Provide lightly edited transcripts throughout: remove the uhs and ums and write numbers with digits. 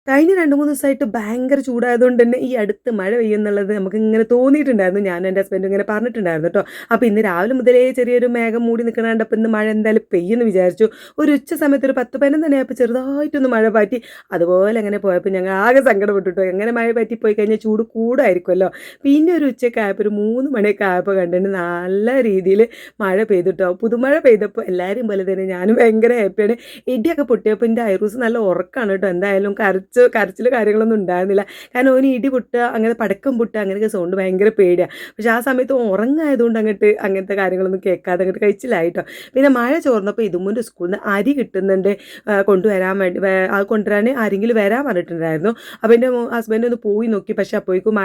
കഴിഞ്ഞ 2-3 ദിവസമായിട്ട് ഭയങ്കര ചൂടായതുകൊണ്ട് തന്നെ ഈ അടുത്ത് മഴ പെയ്യുന്നുള്ളത് നമുക്ക് ഇങ്ങനെ തോന്നിയിട്ടുണ്ടായിരുന്നു. ഞാനും എൻ്റെ ഹസ്ബൻഡും ഇങ്ങനെ പറഞ്ഞിട്ടുണ്ടായിരുന്നു കേട്ടോ. അപ്പോൾ ഇന്ന് രാവിലെ മുതലേ ചെറിയൊരു മേഘം മൂടി നിൽക്കണ കണ്ടപ്പോൾ ഇന്ന് മഴ എന്തായാലും പെയ്യുമെന്ന് വിചാരിച്ചു. ഒരു ഉച്ച സമയത്ത് ഒരു 10-11 തന്നെയായപ്പോൾ ചെറുതായിട്ടൊന്ന് മഴ പാറ്റി. അതുപോലെ അങ്ങനെ പോയപ്പോൾ ഞങ്ങൾ ആകെ സങ്കടപ്പെട്ടു കേട്ടോ. എങ്ങനെ മഴ പറ്റി പോയി കഴിഞ്ഞാൽ ചൂട് കൂടായിരിക്കുമല്ലോ. പിന്നെ ഒരു ഉച്ചയൊക്കെ ആയപ്പോൾ ഒരു 3 മണിയൊക്കെ ആയപ്പോൾ കണ്ടിട്ട് നല്ല രീതിയിൽ മഴ പെയ്തിട്ടോ. പുതുമഴ പെയ്തപ്പോൾ എല്ലാവരും പോലെ തന്നെ ഞാനും ഭയങ്കര ഹാപ്പിയാണ്. ഇടിയൊക്കെ പൊട്ടിയപ്പോൾ എൻ്റെ ഐറൂസ് നല്ല ഉറക്കമാണ് കേട്ടോ. എന്തായാലും കരച്ചിൽ കാര്യങ്ങളൊന്നും ഉണ്ടായിരുന്നില്ല. കാരണം ഓന് ഇടി പൊട്ടുക അങ്ങനെ പടക്കം പൊട്ടുക അങ്ങനെയൊക്കെ സൗണ്ട് ഭയങ്കര പേടിയാണ്. പക്ഷേ ആ സമയത്ത് ഉറങ്ങായതുകൊണ്ട് അങ്ങനത്തെ കാര്യങ്ങളൊന്നും കേൾക്കാതെ അങ്ങോട്ട് കഴിച്ചില്ലായിട്ടോ. പിന്നെ മഴ ചോർന്നപ്പോൾ ഇതുമുൻ്റെ സ്കൂളിൽ നിന്ന് അരി കിട്ടുന്നുണ്ട്, കൊണ്ടുവരാൻ വേണ്ടി അത് കൊണ്ടുവരാൻ ആരെങ്കിലും വരാൻ പറഞ്ഞിട്ടുണ്ടായിരുന്നു. അപ്പോൾ എൻ്റെ ഹസ്ബൻഡ് ഒന്ന് പോയി നോക്കി. പക്ഷേ അപ്പോഴേക്കും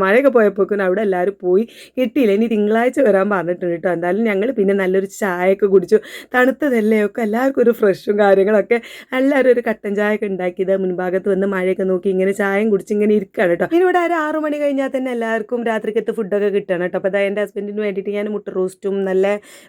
മഴയൊക്കെ പോയപ്പോഴേക്കും അവിടെ എല്ലാവരും പോയി കിട്ടിയില്ല. ഇനി തിങ്കളാഴ്ച വരാൻ പറഞ്ഞിട്ടുണ്ട് കേട്ടോ. എന്തായാലും ഞങ്ങൾ പിന്നെ നല്ലൊരു ചായയൊക്കെ കുടിച്ചു. തണുത്തതല്ലേ ഒക്കെ എല്ലാവർക്കും ഒരു ഫ്രഷും കാര്യങ്ങളൊക്കെ എല്ലാവരും ഒരു കട്ടൻ ചായ ഒക്കെ ഉണ്ടാക്കിയത് മുൻഭാഗത്ത് വന്ന് മഴയൊക്കെ നോക്കി ഇങ്ങനെ ചായയും കുടിച്ച് ഇങ്ങനെ ഇരിക്കുകയാണ് കേട്ടോ. പിന്നെ ഇവിടെ ഒരു 6 മണി കഴിഞ്ഞാൽ തന്നെ എല്ലാവർക്കും രാത്രിക്കത്തെ ഫുഡൊക്കെ കിട്ടണം കേട്ടോ. അപ്പോൾ അതായത് എൻ്റെ ഹസ്ബൻഡിന് വേണ്ടിയിട്ട് ഞാൻ മുട്ട റോസ്റ്റും നല്ല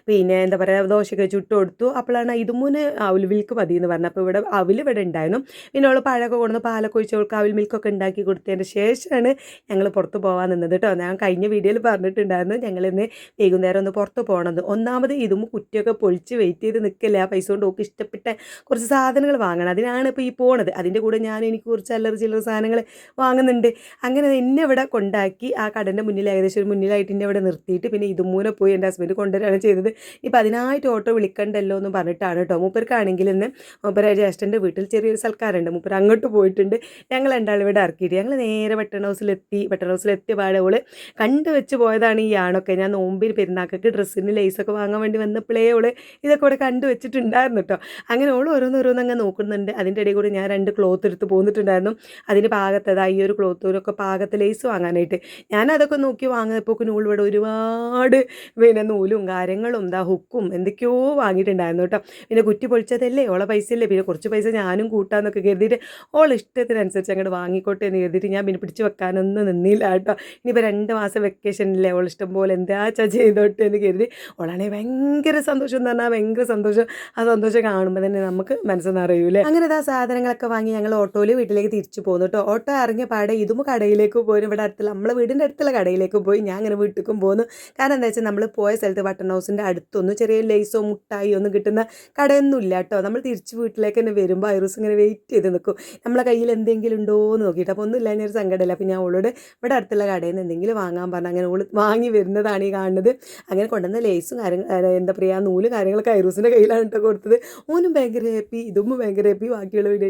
പിന്നെ എന്താ പറയുക ദോശയൊക്കെ ചുട്ട് കൊടുത്തു. അപ്പോഴാണ് ഇതുമൂന്ന് അവിൽ മിൽക്ക് മതി എന്ന് പറഞ്ഞത്. അപ്പോൾ ഇവിടെ ഉണ്ടായിരുന്നു. പിന്നെ അവൾ പഴമൊക്കെ കൊണ്ടുവന്ന് പാലൊക്കെ ഒഴിച്ച് അവൾക്ക് അവിൽ മിൽക്കൊക്കെ ഉണ്ടാക്കി കൊടുത്തതിന് ശേഷമാണ് ഞങ്ങൾ പുറത്ത് പോകാൻ നിന്നത് കേട്ടോ. ഞാൻ കഴിഞ്ഞ വീഡിയോയിൽ പറഞ്ഞിട്ടുണ്ടായിരുന്നു ഞങ്ങളിന്ന് വൈകുന്നേരം ഒന്ന് പുറത്ത് പോകണത്. ഒന്നാമത് ഇതും കുറ്റിയൊക്കെ പൊളിച്ച് വെയിറ്റ് ചെയ്ത് നിൽക്കില്ല. ആ പൈസ കൊണ്ട് ഓക്ക് ഇഷ്ടപ്പെട്ട കുറച്ച് സാധനങ്ങൾ വാങ്ങണം. അതിനാണ് ഇപ്പോൾ ഈ പോണത്. അതിൻ്റെ കൂടെ എനിക്ക് കുറച്ച് ചില്ലറ സാധനങ്ങൾ വാങ്ങുന്നുണ്ട്. അങ്ങനെ എന്നെ ഇവിടെ കൊണ്ടാക്കി ആ കടൻ്റെ മുന്നിൽ ഏകദേശം ഒരു മുന്നിലായിട്ട് എന്നെ ഇവിടെ നിർത്തിയിട്ട് പിന്നെ ഇതുമൂനെ പോയി എൻ്റെ ഹസ്ബൻഡ് കൊണ്ടുവരികയാണ് ചെയ്തത്. ഇപ്പം അതിനായിട്ട് ഓട്ടോ വിളിക്കണ്ടല്ലോ എന്ന് പറഞ്ഞിട്ടാണ് കേട്ടോ. മൂപ്പർക്കാണെങ്കിൽ ഇന്ന് മൂപ്പര ജ്യേഷ്ഠൻ്റെ വീട്ടിൽ ചെറിയൊരു സൽക്കാരമുണ്ട്. മൂപ്പർ അങ്ങോട്ട് പോയിട്ടുണ്ട്. ഞങ്ങൾ രണ്ടാളും ഇവിടെ ഇറക്കിയിട്ട് ഞങ്ങൾ നേരെ ബട്ടൺ ഹൗസിലെത്തിയ പാടവൾ കണ്ടുവെച്ച് പോയതാണ് ഈ ആണൊക്കെ. ഞാൻ നോമ്പിൽ പെരുന്നാക്കൊക്കെ ഡ്രസ്സിന് ലേസൊക്കെ വാങ്ങാൻ വേണ്ടി വന്നപ്പോഴേ അവൾ ഇതൊക്കെ ഇവിടെ കണ്ടുവച്ചിട്ടുണ്ടായിരുന്നു കേട്ടോ. അങ്ങനെ അവൾ ഓരോന്നങ്ങ് നോക്കുന്നുണ്ട്. അതിൻ്റെ ഇടയിൽ കൂടി ഞാൻ 2 ക്ലോത്ത് എടുത്ത് പോന്നിട്ടുണ്ടായിരുന്നു. അതിന് പാകത്തതാ ഈ ഒരു ക്ലോത്തിനൊക്കെ പാകത്ത് ലേസ് വാങ്ങാനായിട്ട് ഞാനതൊക്കെ നോക്കി വാങ്ങുന്നപ്പോൾ നൂൽ ഇവിടെ ഒരുപാട് പിന്നെ നൂലും കാര്യങ്ങളും ഹുക്കും എന്തൊക്കെയോ വാങ്ങിയിട്ടുണ്ടായിരുന്നു കേട്ടോ. പിന്നെ കുറ്റി പൊളിച്ചതല്ലേ ഓളെ പൈസ അല്ലേ, പിന്നെ കുറച്ച് പൈസ ഞാനും കൂട്ടാന്നൊക്കെ കരുതിയിട്ട് ഓൾ ഇഷ്ടത്തിനനുസരിച്ച് അങ്ങോട്ട് വാങ്ങിക്കോട്ടെ എന്ന് കരുതിയിട്ട് ഞാൻ പിന്നെ പിടിച്ച് വെക്കാനൊന്നും നിന്നില്ല കേട്ടോ. ഇനിയിപ്പോൾ 2 മാസം വെക്കേഷനില്ലേ ഓൾ ഇഷ്ടം പോലെ എന്താച്ചാ ചെയ്തോട്ടെ എന്ന് കരുതി. ഓളാണെങ്കിൽ ഭയങ്കര സന്തോഷം എന്ന് പറഞ്ഞാൽ ഭയങ്കര സന്തോഷം. ആ സന്തോഷം കാണുമ്പോൾ തന്നെ നമുക്ക് മനസ്സെന്നറിയൂലേ. അങ്ങനെ ആ സാധനങ്ങളൊക്കെ വാങ്ങി ഞങ്ങൾ ഓട്ടോയിൽ വീട്ടിലേക്ക് തിരിച്ചു പോകുന്നു കേട്ടോ. ഓട്ടോ ഇറങ്ങിയ പാടെ ഇതും കടയിലേക്ക് പോയി. ഇവിടെ അടുത്തുള്ള നമ്മളെ വീടിൻ്റെ അടുത്തുള്ള കടയിലേക്ക് പോയി. ഞാൻ അങ്ങനെ വീട്ടിലേക്കും പോകുന്നു. കാരണം എന്താ വെച്ചാൽ നമ്മൾ പോയ സ്ഥലത്ത് ബട്ടൺ ഹൗസിൻ്റെ അടുത്തൊന്നും ചെറിയ ലേസോ മുട്ടായിയോ ഒന്നും കിട്ടുന്ന കടയൊന്നും ഇല്ല കേട്ടോ. നമ്മൾ തിരിച്ച് വീട്ടിലേക്ക് തന്നെ വരുമ്പോൾ ഐറൂസ് ഇങ്ങനെ വെയിറ്റ് ചെയ്ത് നിൽക്കും നമ്മളെ കയ്യിൽ എന്തെങ്കിലും ഉണ്ടോ എന്ന് നോക്കിയിട്ട്. അപ്പോൾ ഒന്നും ഇല്ല, ഞാനൊരു സങ്കടമില്ല. അപ്പോൾ ഞാൻ അവളോട് ഇവിടെ അടുത്തുള്ള കടയിൽ നിന്ന് എന്തെങ്കിലും വാങ്ങാൻ പറഞ്ഞു. അങ്ങനെ അവൾ വാങ്ങി വരുന്നതാണ് ഈ കാണുന്നത്. അങ്ങനെ കൊണ്ടുവന്ന ലേസും എന്താ പറയുക നൂല് കാര്യങ്ങളൊക്കെ ഐറൂസിൻ്റെ കയ്യിലാണ് കേട്ടോ കൊടുത്തത്. ഓനും ഭയങ്കര ഹാപ്പി, ഇതും ഭയങ്കര ഹാപ്പി. ബാക്കിയുള്ള വീഡിയോ